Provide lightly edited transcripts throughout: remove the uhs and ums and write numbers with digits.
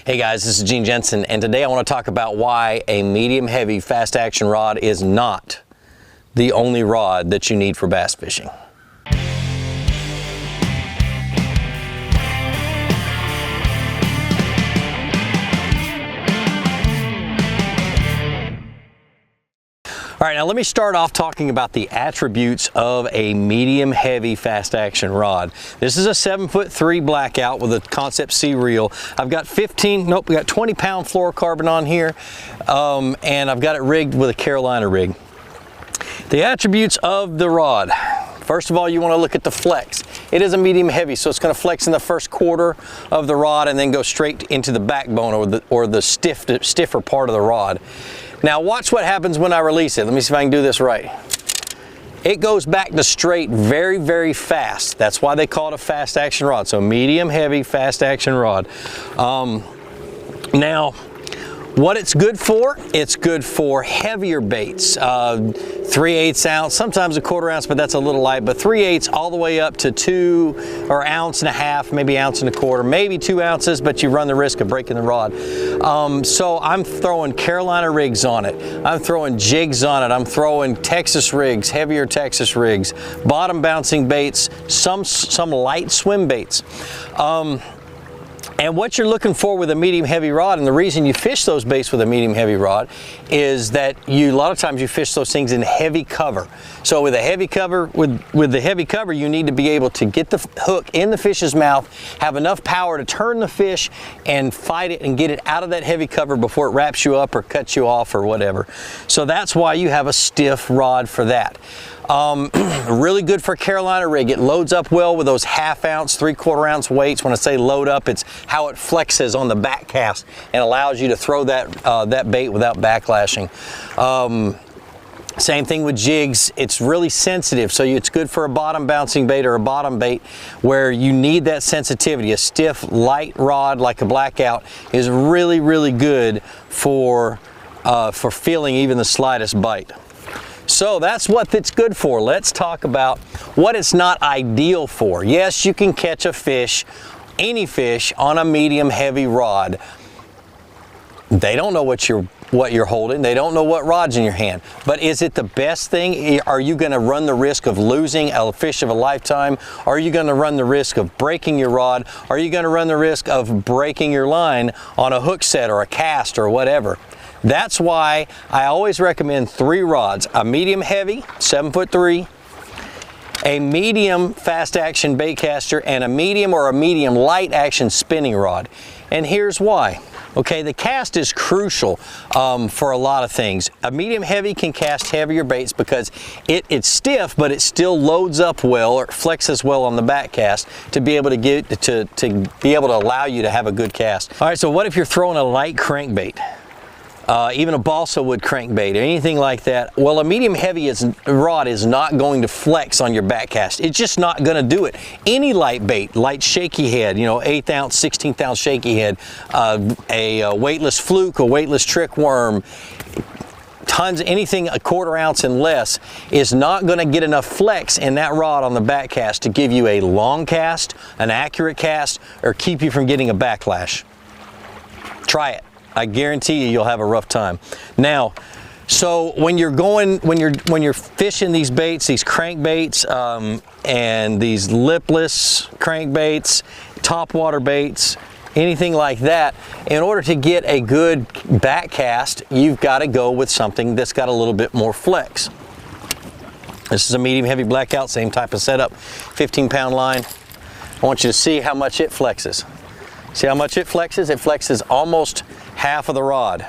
Hey guys, this is Gene Jensen, and today I want to talk about why a medium heavy fast action rod is not the only rod that you need for bass fishing. All right, now let me start off talking about the attributes of a medium heavy fast action rod. This is a 7'3" blackout with a Concept C reel. I've got we got 20 pound fluorocarbon on here, and I've got it rigged with a Carolina rig. The attributes of the rod. First of all, you want to look at the flex. It is a medium heavy, so it's going to flex in the first quarter of the rod and then go straight into the backbone or the stiffer part of the rod. Now watch what happens when I release it. Let me see if I can do this right. It goes back to straight very, very fast. That's why they call it a fast action rod. So medium heavy fast action rod. Now, what it's good for heavier baits, 3/8 ounce, sometimes a 1/4 ounce, but that's a little light, but 3/8 all the way up to 2 or 1.5 ounces, maybe 1.25 ounces, maybe 2 ounces, but you run the risk of breaking the rod. So I'm throwing Carolina rigs on it. I'm throwing jigs on it. I'm throwing Texas rigs, heavier Texas rigs, bottom bouncing baits, some light swim baits. And what you're looking for with a medium heavy rod, and the reason you fish those baits with a medium heavy rod, is that a lot of times you fish those things in heavy cover. So with a heavy cover, with the heavy cover, you need to be able to get the hook in the fish's mouth, have enough power to turn the fish and fight it and get it out of that heavy cover before it wraps you up or cuts you off or whatever. So that's why you have a stiff rod for that. Really good for Carolina rig. It loads up well with those 1/2 ounce, 3/4 ounce weights. When I say load up, it's how it flexes on the back cast and allows you to throw that bait without backlashing. Same thing with jigs. It's really sensitive, so it's good for a bottom bouncing bait or a bottom bait where you need that sensitivity. A stiff, light rod like a blackout is really, really good for feeling even the slightest bite. So that's what it's good for. Let's talk about what it's not ideal for. Yes, you can catch a fish, any fish, on a medium heavy rod. They don't know what you're holding. They don't know what rod's in your hand. But is it the best thing? Are you going to run the risk of losing a fish of a lifetime? Are you going to run the risk of breaking your rod? Are you going to run the risk of breaking your line on a hook set or a cast or whatever? That's why I always recommend 3 rods: a medium heavy, 7'3", a medium fast action bait caster, and a medium or a medium light action spinning rod. And here's why. Okay, the cast is crucial for a lot of things. A medium heavy can cast heavier baits because it's stiff, but it still loads up well or flexes well on the back cast to be able to be able to allow you to have a good cast. All right, so what if you're throwing a light crankbait? Even a balsa wood crankbait or anything like that. Well, a medium heavy rod is not going to flex on your back cast. It's just not going to do it. Any light bait, light shaky head, 1/8 ounce, 16th ounce shaky head, a weightless fluke, a weightless trick worm, anything a 1/4 ounce and less is not going to get enough flex in that rod on the back cast to give you a long cast, an accurate cast, or keep you from getting a backlash. Try it. I guarantee you'll have a rough time. Now, so when you're fishing these baits, these crankbaits, and these lipless crankbaits, topwater baits, anything like that, in order to get a good back cast, you've got to go with something that's got a little bit more flex. This is a medium heavy blackout, same type of setup, 15-pound line. I want you to see how much it flexes. See how much it flexes? It flexes almost half of the rod.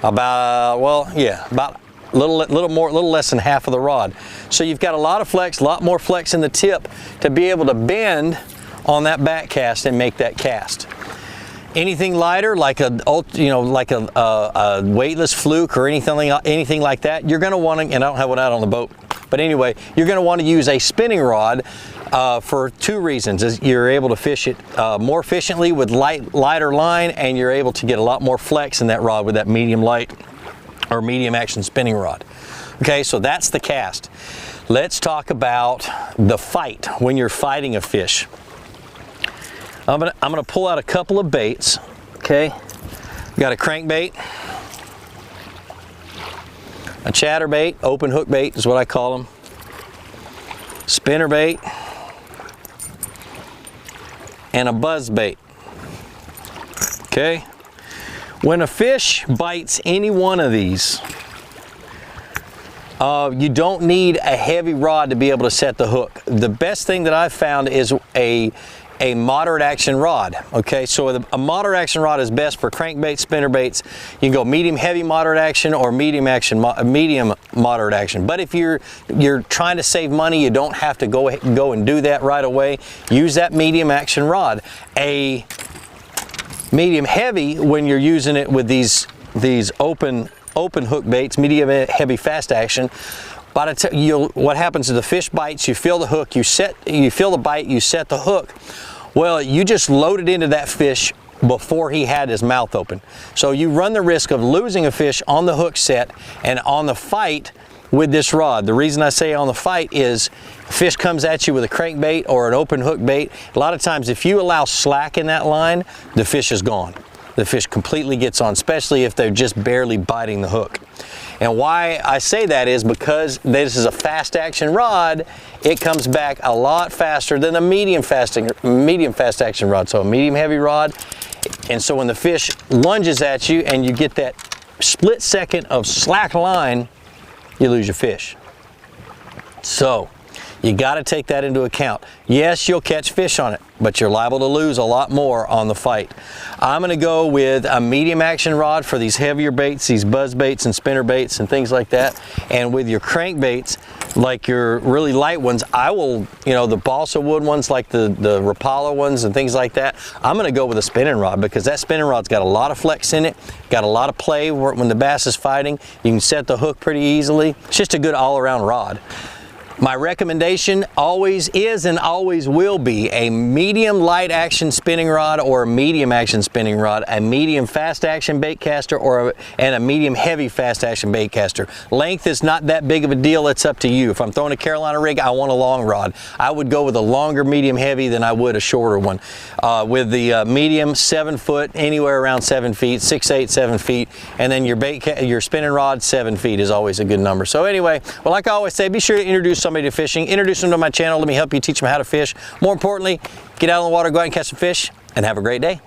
About a little less than half of the rod. So you've got a lot of flex, a lot more flex in the tip to be able to bend on that back cast and make that cast. Anything lighter, like a weightless fluke or anything like that, you're going to want to, and I don't have one out on the boat, but anyway, you're going to want to use a spinning rod for 2 reasons. You're able to fish it more efficiently with lighter line, and you're able to get a lot more flex in that rod with that medium light or medium action spinning rod. Okay, so that's the cast. Let's talk about the fight when you're fighting a fish. I'm gonna pull out a couple of baits. Okay, got a crankbait, a chatterbait, open hook bait is what I call them, spinnerbait, and a buzz bait. Okay, when a fish bites any one of these, you don't need a heavy rod to be able to set the hook. The best thing that I've found is a moderate action rod. Okay, so a moderate action rod is best for crankbaits, spinnerbaits. You can go medium heavy moderate action or medium moderate action. But if you're trying to save money, you don't have to go and do that right away. Use that medium action rod. A medium heavy, when you're using it with these open hook baits, medium heavy fast action, what happens is the fish bites, you feel the hook, you feel the bite, you set the hook. Well, you just loaded into that fish before he had his mouth open. So you run the risk of losing a fish on the hook set and on the fight with this rod. The reason I say on the fight is fish comes at you with a crankbait or an open hook bait. A lot of times if you allow slack in that line, the fish is gone. The fish completely gets on, especially if they're just barely biting the hook. And why I say that is because this is a fast action rod. It comes back a lot faster than a medium fast action rod. So a medium heavy rod. And so when the fish lunges at you and you get that split second of slack line, you lose your fish. So you got to take that into account. Yes, you'll catch fish on it, but you're liable to lose a lot more on the fight. I'm going to go with a medium action rod for these heavier baits, these buzz baits and spinner baits and things like that. And with your crankbaits, like your really light ones, I will, the balsa wood ones like the Rapala ones and things like that, I'm going to go with a spinning rod because that spinning rod's got a lot of flex in it, got a lot of play when the bass is fighting. You can set the hook pretty easily. It's just a good all-around rod. My recommendation always is and always will be a medium light action spinning rod or a medium action spinning rod, a medium fast action bait caster and a medium heavy fast action bait caster. Length is not that big of a deal, it's up to you. If I'm throwing a Carolina rig, I want a long rod. I would go with a longer medium heavy than I would a shorter one. With the medium, 7 foot, anywhere around 7 feet, 6, 8, 7 feet, and then your spinning rod, 7 feet is always a good number. So anyway, well, like I always say, be sure to introduce somebody to fishing, introduce them to my channel, let me help you teach them how to fish. More importantly, get out on the water, go out and catch some fish, and have a great day.